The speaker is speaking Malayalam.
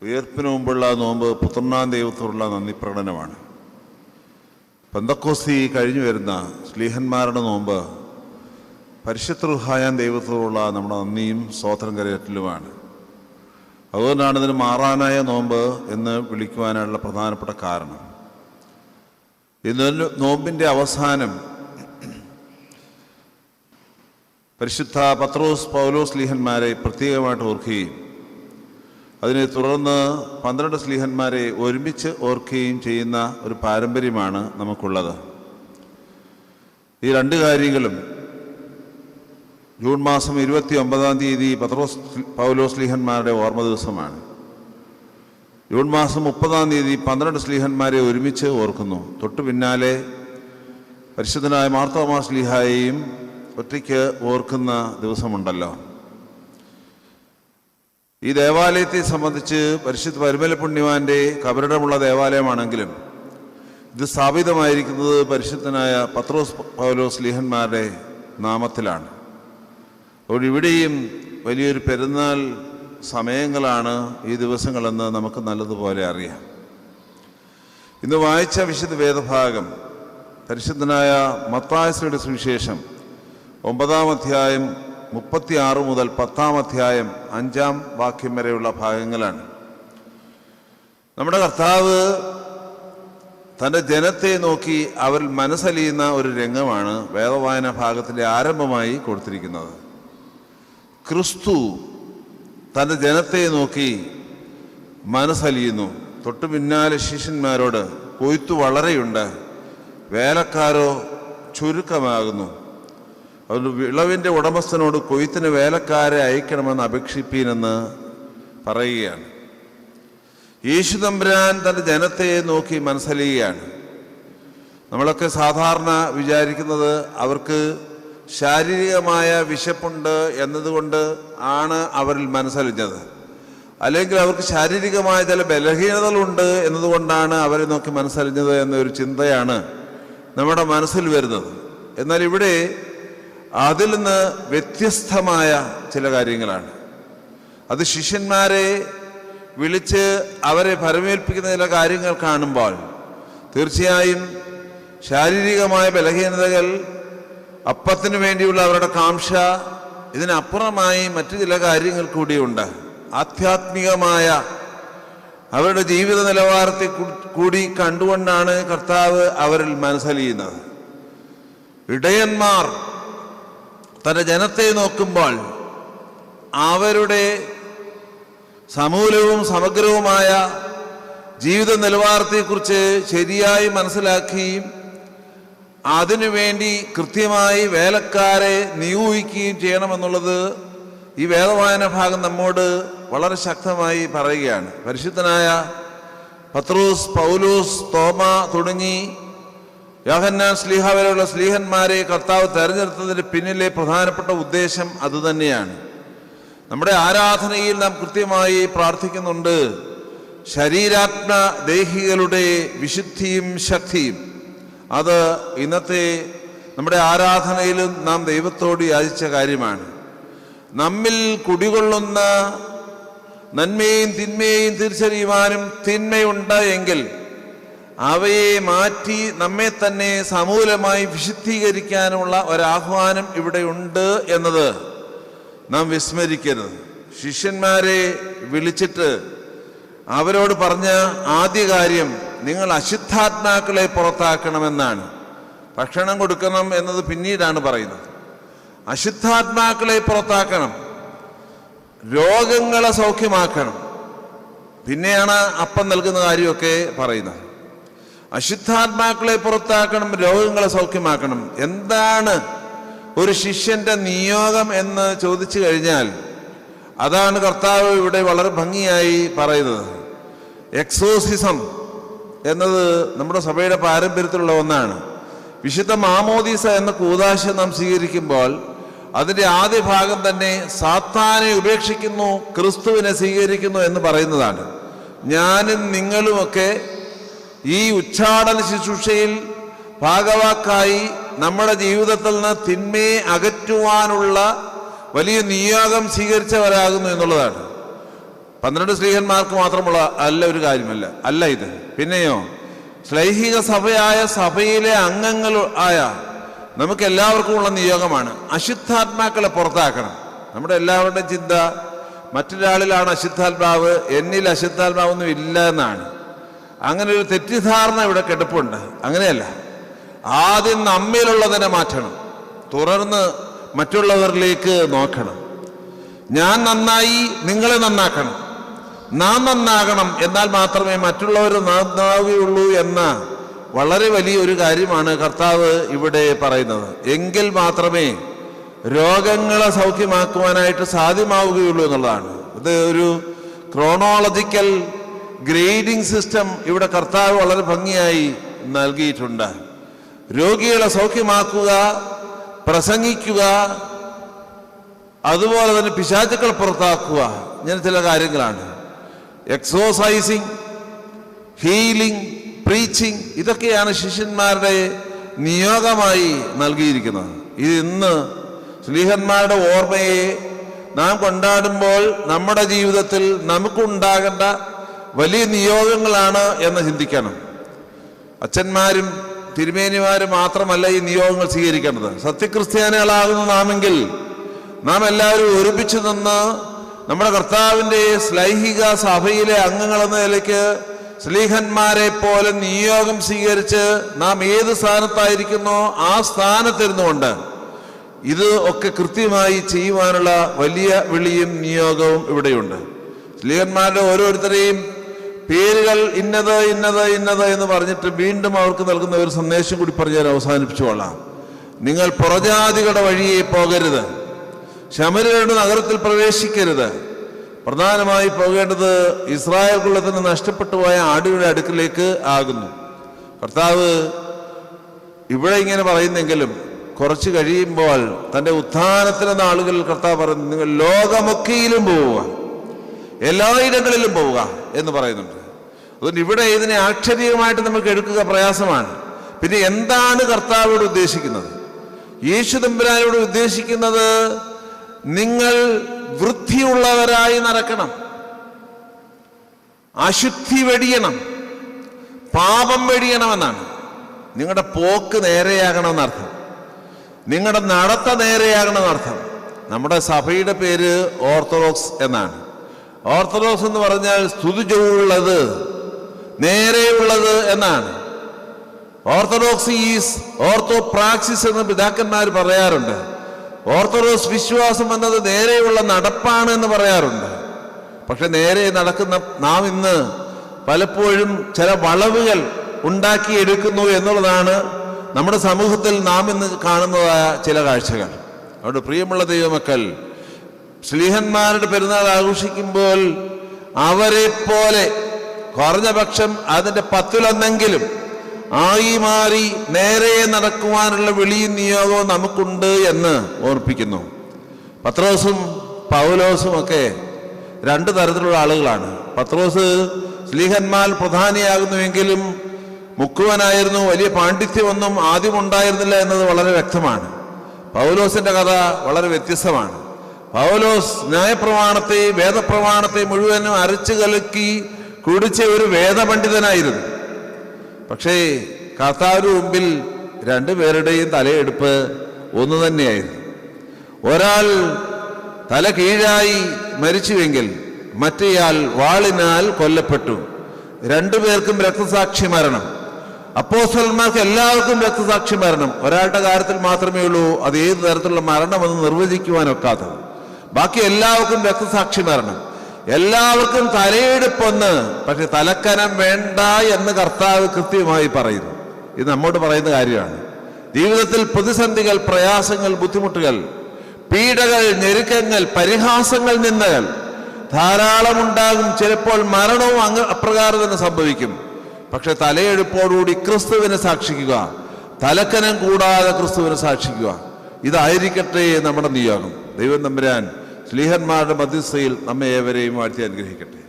ഉയർപ്പിന് മുമ്പുള്ള നോമ്പ് പുത്രനാം ദൈവത്തോടുള്ള നന്ദി പ്രകടനമാണ്. പെന്തക്കോസ്തി കഴിഞ്ഞു വരുന്ന ശ്ലീഹന്മാരുടെ നോമ്പ് പരിശുദ്ധ റൂഹായാം ദൈവത്തോടുള്ള നമ്മുടെ നന്ദിയും സ്തോത്രം കരയറ്റലുമാണ്. അതുകൊണ്ടാണ് ഇതിന് മാറാനായ നോമ്പ് എന്ന് വിളിക്കുവാനുള്ള പ്രധാനപ്പെട്ട കാരണം. ഇന്ന് നോമ്പിൻ്റെ അവസാനം പരിശുദ്ധ പത്രോസ് പൗലോസ് ശ്ലീഹന്മാരെ പ്രത്യേകമായിട്ട് ഓർക്കുകയും അതിനെ തുടർന്ന് 12 ശ്ലീഹന്മാരെ ഒരുമിച്ച് ഓർക്കുകയും ചെയ്യുന്ന ഒരു പാരമ്പര്യമാണ് നമുക്കുള്ളത്. ഈ രണ്ട് കാര്യങ്ങളും ജൂൺ മാസം 29-ാം തീയതി പത്രോസ് പൗലോസ് ശ്ലീഹന്മാരുടെ ഓർമ്മ ദിവസമാണ്. ജൂൺ മാസം 30-ാം തീയതി 12 ശ്ലീഹന്മാരെ ഒരുമിച്ച് ഓർക്കുന്നു. തൊട്ടു പിന്നാലെ പരിശുദ്ധനായ മാർത്തോമാ ശ്ലീഹായെയും ഒറ്റയ്ക്ക് ഓർക്കുന്ന ദിവസമുണ്ടല്ലോ. ഈ ദേവാലയത്തെ സംബന്ധിച്ച് പരിശുദ്ധ പരിമല പുണ്യവാന്റെ കബറിടമുള്ള ദേവാലയമാണെങ്കിലും ഇത് സ്ഥാപിതമായിരിക്കുന്നത് പരിശുദ്ധനായ പത്രോസ് പൗലോസ് ശ്ലീഹന്മാരുടെ നാമത്തിലാണ്. അതുകൊണ്ട് ഇവിടെയും വലിയൊരു പെരുന്നാൾ സമയങ്ങളാണ് ഈ ദിവസങ്ങളെന്ന് നമുക്ക് നല്ലതുപോലെ അറിയാം. ഇന്ന് വായിച്ച വിശുദ്ധ വേദഭാഗം പരിശുദ്ധനായ മത്തായിയുടെ സുവിശേഷം 9-ാം അധ്യായം 36 മുതൽ 10-ാം അധ്യായം 5-ാം വാക്യം വരെയുള്ള ഭാഗങ്ങളാണ്. നമ്മുടെ കർത്താവ് തൻ്റെ ജനത്തെ നോക്കി അവരിൽ മനസ്സലിയുന്ന ഒരു രംഗമാണ് വേദവായന ഭാഗത്തിൻ്റെ ആരംഭമായി കൊടുത്തിരിക്കുന്നത്. ക്രിസ്തു തൻ്റെ ജനത്തെ നോക്കി മനസ്സലിയുന്നു. തൊട്ടു പിന്നാലെ ശിഷ്യന്മാരോട് കൊയ്ത്തു വളരെയുണ്ട്, വേലക്കാരോ ചുരുക്കമാകുന്നു. അതുകൊണ്ട് വിളവിൻ്റെ ഉടമസ്ഥനോട് കൊയ്ത്തിന് വേലക്കാരെ അയക്കണമെന്ന് അപേക്ഷിപ്പീനെന്ന് പറയുകയാണ്. യേശു തമ്പുരാൻ തൻ്റെ ജനത്തെ നോക്കി മനസ്സലിയുകയാണ്. നമ്മളൊക്കെ സാധാരണ വിചാരിക്കുന്നത് അവർക്ക് ശാരീരികമായ വിശപ്പുണ്ട് എന്നതുകൊണ്ട് ആണ് അവരിൽ മനസ്സലിഞ്ഞത്, അല്ലെങ്കിൽ അവർക്ക് ശാരീരികമായ ചില ബലഹീനതകളുണ്ട് എന്നതുകൊണ്ടാണ് അവരെ നോക്കി മനസ്സലിഞ്ഞത് എന്നൊരു ചിന്തയാണ് നമ്മുടെ മനസ്സിൽ വരുന്നത്. എന്നാൽ ഇവിടെ അതിൽ നിന്ന് വ്യത്യസ്തമായ ചില കാര്യങ്ങളാണ്. അത് ശിഷ്യന്മാരെ വിളിച്ച് അവരെ ഭരമേൽപ്പിക്കുന്ന ചില കാര്യങ്ങൾ കാണുമ്പോൾ തീർച്ചയായും ശാരീരികമായ ബലഹീനതകൾ, അപ്പത്തിന് വേണ്ടിയുള്ള അവരുടെ കാംക്ഷ, ഇതിനപ്പുറമായി മറ്റു ചില കാര്യങ്ങൾ കൂടിയുണ്ട്. ആധ്യാത്മികമായ അവരുടെ ജീവിത നിലവാരത്തെ കൂടി കണ്ടുകൊണ്ടാണ് കർത്താവ് അവരിൽ മനസ്സലിയുന്നത്. ഇടയന്മാർ തൻ്റെ ജനത്തെ നോക്കുമ്പോൾ അവരുടെ സമൂലവും സമഗ്രവുമായ ജീവിത നിലവാരത്തെക്കുറിച്ച് ശരിയായി മനസ്സിലാക്കുകയും അതിനുവേണ്ടി കൃത്യമായി വേലക്കാരെ നിയോഗിക്കുകയും ചെയ്യണമെന്നുള്ളത് ഈ വേദവായന ഭാഗം നമ്മോട് വളരെ ശക്തമായി പറയുകയാണ്. പരിശുദ്ധനായ പത്രോസ്, പൗലോസ്, തോമ തുടങ്ങി യോഹന്നാൻ ശ്ലീഹ വരെയുള്ള ശ്ലീഹന്മാരെ കർത്താവ് തെരഞ്ഞെടുത്തതിന് പിന്നിലെ പ്രധാനപ്പെട്ട ഉദ്ദേശം അതുതന്നെയാണ്. നമ്മുടെ ആരാധനയിൽ നാം കൃത്യമായി പ്രാർത്ഥിക്കുന്നുണ്ട്, ശരീരാത്മ ദേഹികളുടെ വിശുദ്ധിയും ശക്തിയും. അത് ഇന്നത്തെ നമ്മുടെ ആരാധനയിലും നാം ദൈവത്തോട് യാചിച്ച കാര്യമാണ്. നമ്മിൽ കുടികൊള്ളുന്ന നന്മയും തിന്മയും തിരിച്ചറിയുവാനും തിന്മയുണ്ട് എങ്കിൽ അവയെ മാറ്റി നമ്മെ തന്നെ സമൂലമായി വിശുദ്ധീകരിക്കാനുള്ള ഒരാഹ്വാനം ഇവിടെയുണ്ട് എന്നത് നാം വിസ്മരിക്കരുത്. ശിഷ്യന്മാരെ വിളിച്ചിട്ട് അവരോട് പറഞ്ഞ ആദ്യ കാര്യം നിങ്ങൾ അശുദ്ധാത്മാക്കളെ പുറത്താക്കണമെന്നാണ്. ഭക്ഷണം കൊടുക്കണം എന്നത് പിന്നീടാണ് പറയുന്നത്. അശുദ്ധാത്മാക്കളെ പുറത്താക്കണം, രോഗങ്ങളെ സൗഖ്യമാക്കണം, പിന്നെയാണ് അപ്പം നൽകുന്ന കാര്യമൊക്കെ പറയുന്നത്. അശുദ്ധാത്മാക്കളെ പുറത്താക്കണം, രോഗങ്ങളെ സൗഖ്യമാക്കണം. എന്താണ് ഒരു ശിഷ്യന്റെ നിയോഗം എന്ന് ചോദിച്ചു കഴിഞ്ഞാൽ അതാണ് കർത്താവ് ഇവിടെ വളരെ ഭംഗിയായി പറയുന്നത്. എക്സോസിസം എന്നത് നമ്മുടെ സഭയുടെ പാരമ്പര്യത്തിലുള്ള ഒന്നാണ്. വിശുദ്ധ മാമോദീസ എന്ന കൂദാശ നാം സ്വീകരിക്കുമ്പോൾ അതിൻ്റെ ആദ്യ ഭാഗം തന്നെ സാത്താനെ ഉപേക്ഷിക്കുന്നു, ക്രിസ്തുവിനെ സ്വീകരിക്കുന്നു എന്ന് പറയുന്നതാണ്. ഞാനും നിങ്ങളുമൊക്കെ ഈ ഉച്ചാടന ശുശ്രൂഷയിൽ ഭാഗവാക്കായി നമ്മുടെ ജീവിതത്തിൽ നിന്ന് തിന്മയെ അകറ്റുവാനുള്ള വലിയ നിയോഗം സ്വീകരിച്ചവരാകുന്നു എന്നുള്ളതാണ്. 12 സ്ലീഹന്മാർക്ക് മാത്രമുള്ള അല്ല ഒരു കാര്യമല്ല, അല്ല ഇത്. പിന്നെയോ ശ്ലൈഹിക സഭയായ സഭയിലെ അംഗങ്ങൾ ആയ നമുക്ക് എല്ലാവർക്കും ഉള്ള നിയോഗമാണ്. അശുദ്ധാത്മാക്കളെ പുറത്താക്കണം. നമ്മുടെ എല്ലാവരുടെയും ചിന്ത മറ്റൊരാളിലാണ് അശുദ്ധാത്മാവ്, എന്നിൽ അശുദ്ധാത്മാവൊന്നും ഇല്ല എന്നാണ്. അങ്ങനെ ഒരു തെറ്റിദ്ധാരണ ഇവിടെ കിടപ്പുണ്ട്. അങ്ങനെയല്ല. ആദ്യം നമ്മിലുള്ളതിനെ മാറ്റണം, തുടർന്ന് മറ്റുള്ളവരിലേക്ക് നോക്കണം. ഞാൻ നന്നായി നിങ്ങളെ നന്നാക്കണം, നാം നന്നാകണം, എന്നാൽ മാത്രമേ മറ്റുള്ളവർ നന്നാവുകയുള്ളൂ എന്ന വളരെ വലിയൊരു കാര്യമാണ് കർത്താവ് ഇവിടെ പറയുന്നത്. എങ്കിൽ മാത്രമേ രോഗങ്ങളെ സൗഖ്യമാക്കുവാനായിട്ട് സാധ്യമാവുകയുള്ളൂ എന്നുള്ളതാണ്. ഇത് ഒരു ക്രോണോളജിക്കൽ ഗ്രേഡിംഗ് സിസ്റ്റം ഇവിടെ കർത്താവ് വളരെ ഭംഗിയായി നൽകിയിട്ടുണ്ട്. രോഗികളെ സൗഖ്യമാക്കുക, പ്രസംഗിക്കുക, അതുപോലെ തന്നെ പിശാചുക്കളെ പുറത്താക്കുക, ഇങ്ങനെ ചില കാര്യങ്ങളാണ്. എക്സോസൈസിങ്, ഹീലിംഗ്, പ്രീച്ചിങ്, ഇതൊക്കെയാണ് ശിഷ്യന്മാരുടെ നിയോഗമായി നൽകിയിരിക്കുന്നത്. ഇത് ഇന്ന് സ്ലീഹന്മാരുടെ ഓർമ്മയെ നാം കൊണ്ടാടുമ്പോൾ നമ്മുടെ ജീവിതത്തിൽ നമുക്കുണ്ടാകേണ്ട വലിയ നിയോഗങ്ങളാണ് എന്ന് ചിന്തിക്കണം. അച്ഛന്മാരും തിരുമേനിമാരും മാത്രമല്ല ഈ നിയോഗങ്ങൾ സ്വീകരിക്കേണ്ടത്. സത്യക്രിസ്ത്യാനികളാകുന്ന നാമെങ്കിൽ നാം എല്ലാവരും ഒരുമിച്ച് നിന്ന് നമ്മുടെ കർത്താവിൻ്റെ ശ്ലൈഹിക സഭയിലെ അംഗങ്ങളെന്ന നിലയ്ക്ക് സ്ലീഹന്മാരെ പോലെ നിയോഗം സ്വീകരിച്ച് നാം ഏത് സ്ഥാനത്തായിരിക്കുന്നോ ആ സ്ഥാനത്തിരുന്നുകൊണ്ട് ഇത് ഒക്കെ കൃത്യമായി ചെയ്യുവാനുള്ള വലിയ വിളിയും നിയോഗവും ഇവിടെയുണ്ട്. സ്ലീഹന്മാരുടെ ഓരോരുത്തരെയും പേരുകൾ ഇന്നത് ഇന്നത് ഇന്നത് എന്ന് പറഞ്ഞിട്ട് വീണ്ടും അവർക്ക് നൽകുന്ന ഒരു സന്ദേശം കൂടി പറഞ്ഞ് ഞാൻ അവസാനിപ്പിച്ചുകൊള്ളാം. നിങ്ങൾ പുറജാതികളുടെ വഴിയെ പോകരുത്, ശമര്യരുടെ നഗരത്തിൽ പ്രവേശിക്കരുത്. പ്രധാനമായി പോകേണ്ടത് ഇസ്രായേൽ കുലത്തിന് നഷ്ടപ്പെട്ടു പോയ ആടുകളുടെ അടുക്കിലേക്ക് ആകുന്നു. കർത്താവ് ഇവിടെ ഇങ്ങനെ പറയുന്നെങ്കിലും കുറച്ച് കഴിയുമ്പോൾ തൻ്റെ ഉത്ഥാനത്തിൻ്റെ നാളുകളിൽ കർത്താവ് പറയുന്നു, നിങ്ങൾ ലോകമൊക്കെയിലും പോവുക, എല്ലായിടങ്ങളിലും പോവുക എന്ന് പറയുന്നുണ്ട്. അതുകൊണ്ട് ഇവിടെ ഇതിനെ ആക്ഷരികമായിട്ട് നമുക്ക് എടുക്കുക പ്രയാസമാണ്. പിന്നെ എന്താണ് കർത്താവോട് ഉദ്ദേശിക്കുന്നത്? യേശു തമ്പുരാനോട് ഉദ്ദേശിക്കുന്നത് നിങ്ങൾ വൃത്തിയുള്ളവരായി നടക്കണം, അശുദ്ധി വെടിയണം, പാപം വെടിയണമെന്നാണ്. നിങ്ങളുടെ പോക്ക് നേരെയാകണമെന്നർത്ഥം, നിങ്ങളുടെ നടത്ത നേരെയാകണമെന്നർത്ഥം. നമ്മുടെ സഭയുടെ പേര് ഓർത്തഡോക്സ് എന്നാണ്. ഓർത്തഡോക്സ് എന്ന് പറഞ്ഞാൽ സ്തുതിചൊവ്വുള്ളത്, നേരെയുള്ളത് എന്നാണ്. ഓർത്തഡോക്സി ഈസ് ഓർത്തോപ്രാക്സിസ് എന്ന് പിതാക്കന്മാർ പറയാറുണ്ട്. ഓർത്തഡോക്സ് വിശ്വാസം എന്നത് നേരെയുള്ള നടപ്പാണ് എന്ന് പറയാറുണ്ട്. പക്ഷെ നേരെ നടക്കുന്ന നാം ഇന്ന് പലപ്പോഴും ചില വളവുകൾ ഉണ്ടാക്കിയെടുക്കുന്നു എന്നുള്ളതാണ് നമ്മുടെ സമൂഹത്തിൽ നാം ഇന്ന് കാണുന്നതായ ചില കാഴ്ചകൾ. അതുകൊണ്ട് പ്രിയമുള്ള ദൈവമക്കൾ, ശ്ലീഹന്മാരുടെ പെരുന്നാൾ ആഘോഷിക്കുമ്പോൾ അവരെ പോലെ കുറഞ്ഞ പക്ഷം അതിൻ്റെ 10-1 ആയി മാറി നേരെ നടക്കുവാനുള്ള വിളിയും നിയോഗവും നമുക്കുണ്ട് എന്ന് ഓർപ്പിക്കുന്നു. പത്രോസും പൗലോസും ഒക്കെ 2 തരത്തിലുള്ള ആളുകളാണ്. പത്രോസ് ശ്ലീഹന്മാർ പ്രധാനിയാകുന്നുവെങ്കിലും മുക്കുവനായിരുന്നു, വലിയ പാണ്ഡിത്യമൊന്നും ആദ്യം ഉണ്ടായിരുന്നില്ല എന്നത് വളരെ വ്യക്തമാണ്. പൗലോസിന്റെ കഥ വളരെ വ്യത്യസ്തമാണ്. പൗലോസ് ന്യായപ്രമാണത്തെ, വേദപ്രമാണത്തെ മുഴുവനും അരച്ചു കലക്കി കുടിച്ച ഒരു വേദപണ്ഡിതനായിരുന്നു. പക്ഷേ കർത്താവിന് മുമ്പിൽ 2 പേരുടെയും തലയെടുപ്പ് ഒന്ന് തന്നെയായിരുന്നു. ഒരാൾ തല കീഴായി മരിച്ചുവെങ്കിൽ മറ്റേയാൾ വാളിനാൽ കൊല്ലപ്പെട്ടു. 2 പേർക്കും രക്തസാക്ഷി മരണം. അപ്പോസ്തലന്മാർക്ക് എല്ലാവർക്കും രക്തസാക്ഷി മരണം. ഒരാളുടെ കാര്യത്തിൽ മാത്രമേ ഉള്ളൂ അത് ഏത് തരത്തിലുള്ള മരണമെന്ന് നിർവചിക്കുവാനൊക്കാത്തത്. ബാക്കി എല്ലാവർക്കും രക്തസാക്ഷി മരണം. എല്ലാവർക്കും തലയെടുപ്പൊന്ന്, പക്ഷെ തലക്കനം വേണ്ട എന്ന് കർത്താവ് കൃത്യമായി പറയുന്നു. ഇത് നമ്മോട് പറയുന്ന കാര്യമാണ്. ജീവിതത്തിൽ പ്രതിസന്ധികൾ, പ്രയാസങ്ങൾ, ബുദ്ധിമുട്ടുകൾ, പീഡകൾ, ഞെരുക്കങ്ങൾ, പരിഹാസങ്ങൾ, നിന്ദകൾ ധാരാളം ഉണ്ടാകും. ചിലപ്പോൾ മരണവും അപ്രകാരം തന്നെ സംഭവിക്കും. പക്ഷെ തലയെടുപ്പോടുകൂടി ക്രിസ്തുവിനെ സാക്ഷിക്കുക, തലക്കനം കൂടാതെ ക്രിസ്തുവിനെ സാക്ഷിക്കുക. ഇതായിരിക്കട്ടെ നമ്മുടെ നിയോഗം. ദൈവം തമ്പുരാൻ ശ്ലീഹന്മാരുടെ മധ്യസ്ഥയിൽ നമ്മെ ഏവരെയും വാഴ്ത്തി അനുഗ്രഹിക്കട്ടെ.